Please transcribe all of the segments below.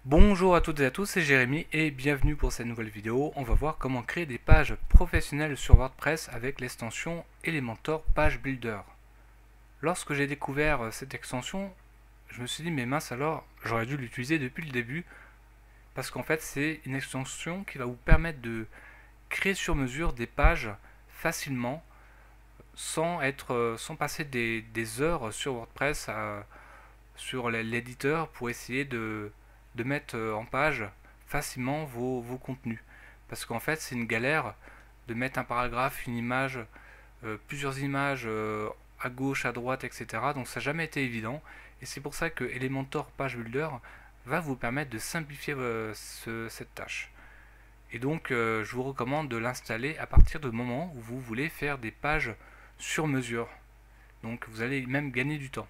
Bonjour à toutes et à tous, c'est Jérémy et bienvenue pour cette nouvelle vidéo. On va voir comment créer des pages professionnelles sur WordPress avec l'extension Elementor Page Builder. Lorsque j'ai découvert cette extension, je me suis dit mais mince alors, j'aurais dû l'utiliser depuis le début parce qu'en fait c'est une extension qui va vous permettre de créer sur mesure des pages facilement sans passer des heures sur WordPress sur l'éditeur pour essayer de mettre en page facilement vos contenus. Parce qu'en fait, c'est une galère de mettre un paragraphe, une image, plusieurs images à gauche, à droite, etc. Donc ça n'a jamais été évident. Et c'est pour ça que Elementor Page Builder va vous permettre de simplifier cette tâche. Et donc, je vous recommande de l'installer à partir du moment où vous voulez faire des pages sur mesure. Donc, vous allez même gagner du temps.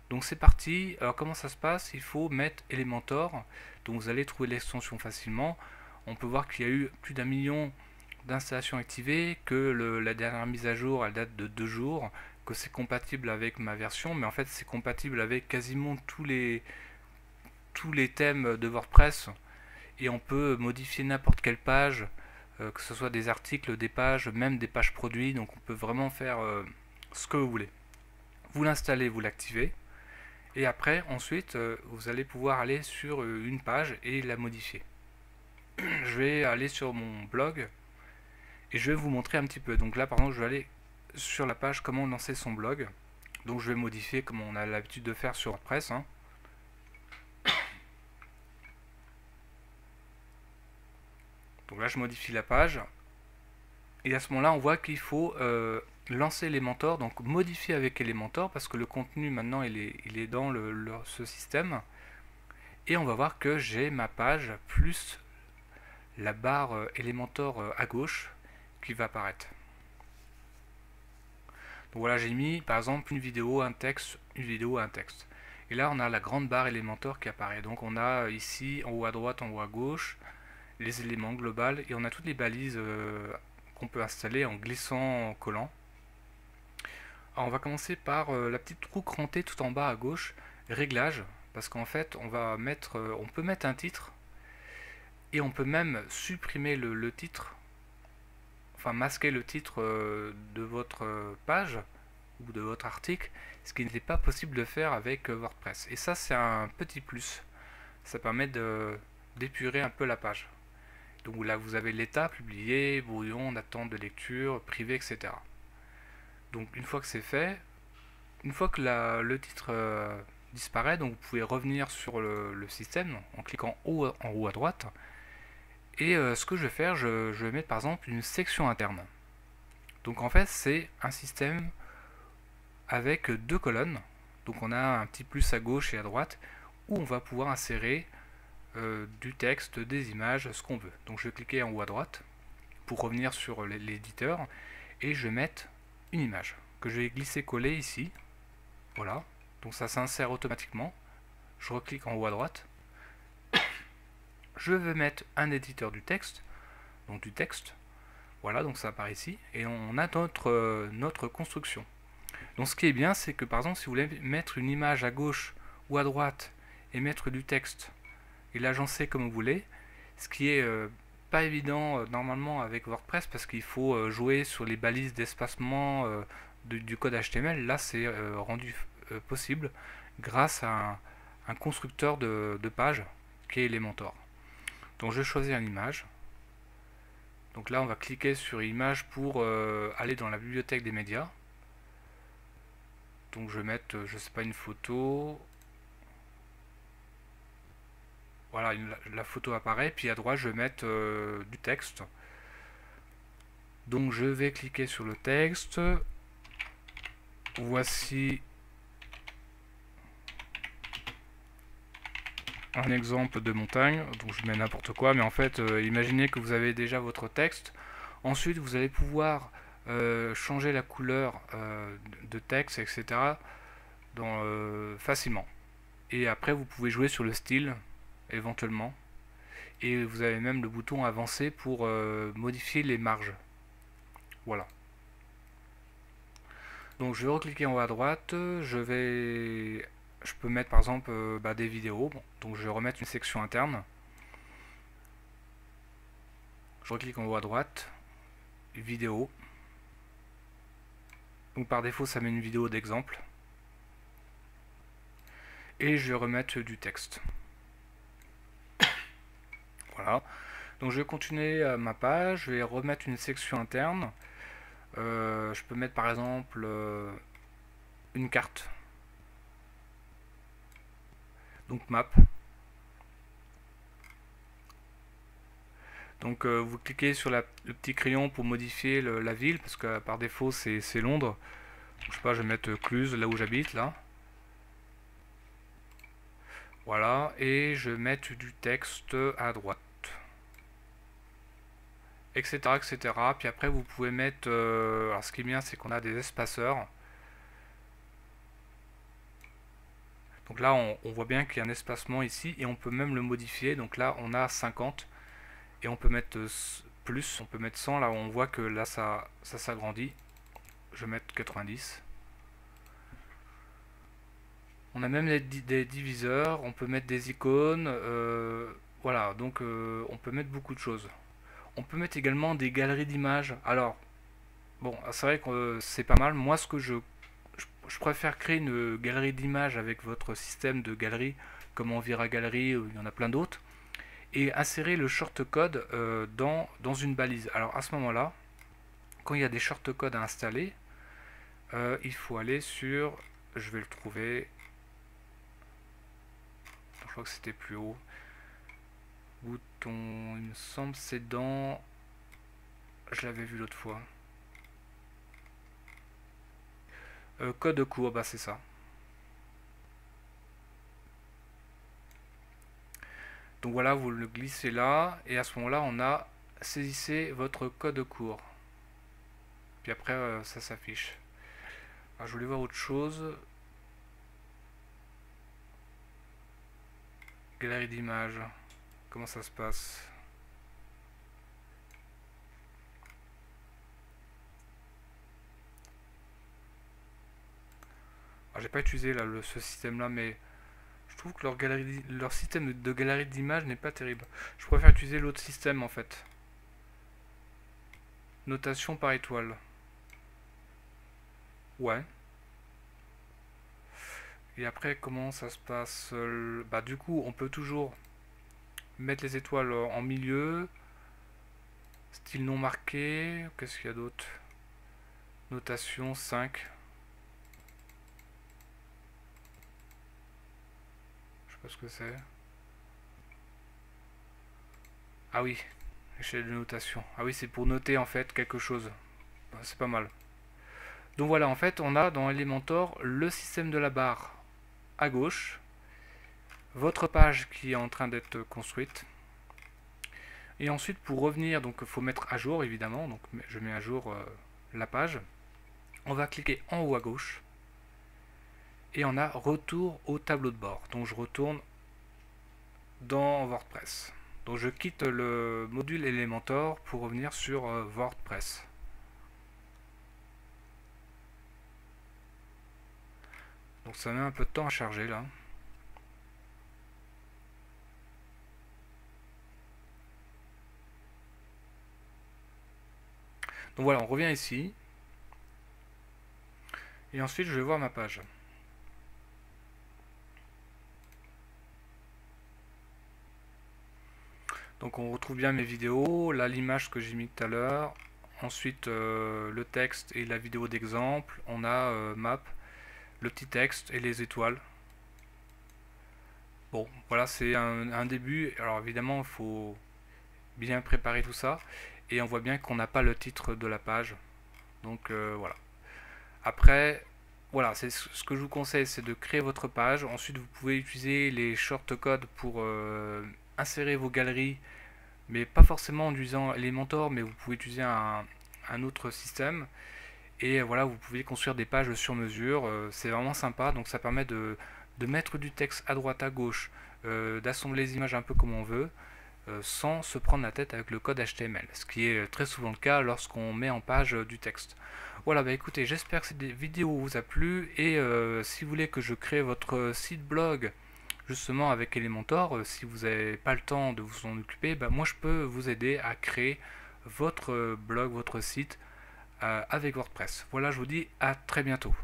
Donc c'est parti. Alors comment ça se passe? Il faut mettre Elementor. Donc vous allez trouver l'extension facilement. On peut voir qu'il y a eu plus d'1 million d'installations activées, que la dernière mise à jour elle date de 2 jours, que c'est compatible avec ma version, mais en fait c'est compatible avec quasiment tous les thèmes de WordPress et on peut modifier n'importe quelle page, que ce soit des articles, des pages, même des pages produits, donc on peut vraiment faire ce que vous voulez. Vous l'installez, vous l'activez. Et après, ensuite, vous allez pouvoir aller sur une page et la modifier. Je vais aller sur mon blog et je vais vous montrer un petit peu. Donc là, par exemple, je vais aller sur la page comment lancer son blog. Donc je vais modifier comme on a l'habitude de faire sur WordPress, hein. Donc là, je modifie la page. Et à ce moment-là, on voit qu'il faut lancer Elementor, donc modifier avec Elementor, parce que le contenu maintenant il est dans ce système. Et on va voir que j'ai ma page plus la barre Elementor à gauche qui va apparaître. Donc voilà, j'ai mis par exemple une vidéo, un texte, une vidéo, un texte. Et là, on a la grande barre Elementor qui apparaît. Donc on a ici en haut à droite, en haut à gauche, les éléments globaux et on a toutes les balises qu'on peut installer en glissant, en collant. Alors on va commencer par la petite roue crantée tout en bas à gauche, réglage, parce qu'en fait on peut mettre un titre et on peut même supprimer le titre, enfin masquer le titre de votre page ou de votre article, ce qui n'était pas possible de faire avec WordPress. Et ça c'est un petit plus, ça permet d'épurer un peu la page. Donc là vous avez l'état, publié, brouillon, attente de lecture, privé, etc. Donc une fois que c'est fait, une fois que le titre disparaît, donc vous pouvez revenir sur le système en cliquant en haut à droite. Et ce que je vais faire, je vais mettre par exemple une section interne. Donc en fait c'est un système avec deux colonnes. Donc on a un petit plus à gauche et à droite où on va pouvoir insérer du texte, des images, ce qu'on veut. Donc je vais cliquer en haut à droite pour revenir sur l'éditeur et je vais mettre une image que je vais glisser coller ici. Voilà, donc ça s'insère automatiquement. Je reclique en haut à droite. Je vais mettre un éditeur du texte, donc du texte. Voilà, donc ça apparaît ici. Et on a notre construction. Donc ce qui est bien, c'est que par exemple, si vous voulez mettre une image à gauche ou à droite et mettre du texte et l'agencer comme vous voulez, ce qui est pas évident normalement avec WordPress parce qu'il faut jouer sur les balises d'espacement du code HTML. Là, c'est rendu possible grâce à un constructeur de page qui est Elementor. Donc je vais choisir une image. Donc là, on va cliquer sur image pour aller dans la bibliothèque des médias. Donc je vais mettre, je sais pas, une photo. Voilà, la photo apparaît, puis à droite je vais mettre du texte. Donc je vais cliquer sur le texte. Voici un exemple de montagne, donc je mets n'importe quoi, mais en fait, imaginez que vous avez déjà votre texte. Ensuite, vous allez pouvoir changer la couleur de texte, etc. Facilement. Et après, vous pouvez jouer sur le style, éventuellement. Et vous avez même le bouton avancer pour modifier les marges. Voilà. Donc je vais recliquer en haut à droite, je vais je peux mettre par exemple des vidéos. Bon, donc je vais remettre une section interne. Je reclique en haut à droite, vidéo. Donc par défaut ça met une vidéo d'exemple. Et je vais remettre du texte. Voilà. Donc je vais continuer ma page, je vais remettre une section interne. Je peux mettre par exemple une carte. Donc map. Donc vous cliquez sur le petit crayon pour modifier la ville, parce que par défaut c'est Londres. Donc, je sais pas, je vais mettre Cluse, là où j'habite, là. Voilà, et je vais mettre du texte à droite. Etc. etc. Puis après vous pouvez mettre... alors ce qui est bien c'est qu'on a des espaceurs. Donc là on voit bien qu'il y a un espacement ici et on peut même le modifier. Donc là on a 50 et on peut mettre plus, on peut mettre 100. Là on voit que là ça s'agrandit. Je vais mettre 90. On a même des diviseurs, on peut mettre des icônes, voilà, donc on peut mettre beaucoup de choses. On peut mettre également des galeries d'images. Alors, bon, c'est vrai que c'est pas mal. Moi, ce que je préfère créer une galerie d'images avec votre système de galerie, comme Envira Galerie, il y en a plein d'autres, et insérer le shortcode dans une balise. Alors à ce moment-là, quand il y a des shortcodes à installer, il faut aller sur, je vais le trouver, je crois que c'était plus haut, bouton, il me semble c'est dans, je l'avais vu l'autre fois, code court, bah c'est ça. Donc voilà, vous le glissez là, et à ce moment-là, on a saisissez votre code court. Puis après, ça s'affiche. Alors je voulais voir autre chose. Galerie d'images. Comment ça se passe? J'ai pas utilisé là, ce système là, mais je trouve que leur système de galerie d'images n'est pas terrible. Je préfère utiliser l'autre système en fait. Notation par étoile. Ouais. Et après, comment ça se passe? Bah du coup, on peut toujours mettre les étoiles en milieu. Style non marqué. Qu'est-ce qu'il y a d'autre? Notation 5. Je sais pas ce que c'est. Ah oui, échelle de notation. Ah oui, c'est pour noter en fait quelque chose. C'est pas mal. Donc voilà, en fait, on a dans Elementor le système de la barre à gauche, votre page qui est en train d'être construite. Et ensuite, pour revenir, donc il faut mettre à jour évidemment. Donc je mets à jour la page. On va cliquer en haut à gauche et on a retour au tableau de bord. Donc je retourne dans WordPress. Donc je quitte le module Elementor pour revenir sur WordPress. Donc ça met un peu de temps à charger là. Donc voilà, on revient ici. Et ensuite je vais voir ma page. Donc on retrouve bien mes vidéos, là l'image que j'ai mis tout à l'heure, ensuite le texte et la vidéo d'exemple, on a map, le petit texte et les étoiles. Bon, voilà, c'est un début. Alors évidemment, il faut bien préparer tout ça. Et on voit bien qu'on n'a pas le titre de la page. Donc voilà. Après, voilà, c'est ce que je vous conseille, c'est de créer votre page. Ensuite, vous pouvez utiliser les shortcodes pour insérer vos galeries, mais pas forcément en utilisant Elementor, mais vous pouvez utiliser un autre système. Et voilà, vous pouvez construire des pages sur mesure. C'est vraiment sympa. Donc ça permet de mettre du texte à droite, à gauche, d'assembler les images un peu comme on veut. sans se prendre la tête avec le code HTML, ce qui est très souvent le cas lorsqu'on met en page du texte. Voilà, bah écoutez, j'espère que cette vidéo vous a plu, et si vous voulez que je crée votre site blog justement avec Elementor, si vous n'avez pas le temps de vous en occuper, bah moi je peux vous aider à créer votre blog, votre site avec WordPress. Voilà, je vous dis à très bientôt.